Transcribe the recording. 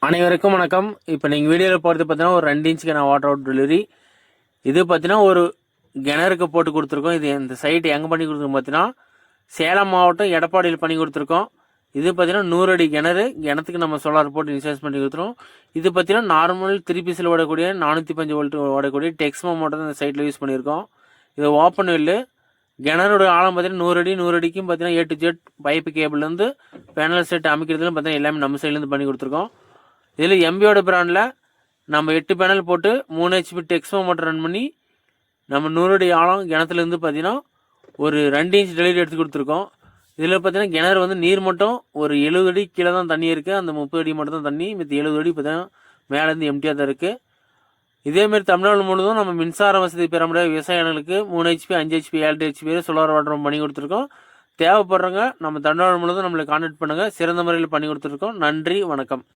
அனைவருக்கும் வணக்கம். இப்போ நீங்கள் வீடியோவில் போகிறது பார்த்தீங்கன்னா ஒரு 2 இன்ச்சுக்கான வாட்டர் அவுட் டெலிவரி. இது பார்த்தீங்கன்னா ஒரு கிணறுக்கு போட்டு கொடுத்துருக்கோம். இது இந்த சைட் எங்கே பண்ணி கொடுத்துருக்கோம் பார்த்தீங்கன்னா சேலம் மாவட்டம் எடப்பாடியில் பண்ணி கொடுத்துருக்கோம். இது பார்த்தீங்கன்னா 100 அடி கிணத்துக்கு நம்ம சோலார் போட்டு இன்ஸ்டால் பண்ணி கொடுத்துருவோம். இது பார்த்தீங்கன்னா நார்மல் 3 பீஸில் ஓடக்கூடிய 405 வோல்ட் ஓடக்கூடிய டெக்ஸ்மோ மோட்டர் தான் இந்த சைட்டில் யூஸ் பண்ணியிருக்கோம். இது ஓப்பன் வெல்லு. கிணறோட ஆழம் பார்த்தீங்கன்னா 100 அடி. 100 அடிக்கும் பார்த்தீங்கன்னா A to Z பைப்பு கேபிள்லேருந்து பேனல் செட் அமைக்கிறதுல பார்த்தீங்கன்னா எல்லாமே நம்ம சைட்லேருந்து பண்ணி கொடுத்துருக்கோம். இதில் எம்பியோட பிராண்டில் நம்ம 8 பேனல் போட்டு 3 HP டெக்ஸ்மோ மோட்டர் ரன் பண்ணி நம்ம 100 அடி ஆழம் கிணத்துலேருந்து பார்த்தீங்கன்னா ஒரு 2 இன்ச் டெலிவரி எடுத்து கொடுத்துருக்கோம். இதில் பார்த்தீங்கன்னா கிணறு வந்து நீர் மட்டும் ஒரு 70 அடி கீழே தான் தண்ணி இருக்குது. அந்த 30 அடி மட்டும் தான் தண்ணி, மித்த 70 அடி பார்த்தீங்கன்னா மேலேருந்து எம்டியாக தான் இருக்குது. இதேமாரி தமிழ்நாடு முழுவதும் நம்ம மின்சார வசதி பெற முடியாத விவசாயிகளுக்கு 3 HP 5 HP 7 HP solar water பண்ணி கொடுத்துருக்கோம். தேவைப்படுறவங்க நம்ம தமிழ்நாடு முழுவதும் நம்மளை கான்டாக்ட் பண்ணுங்கள். சிறந்த முறையில் பண்ணி கொடுத்துருக்கோம். நன்றி, வணக்கம்.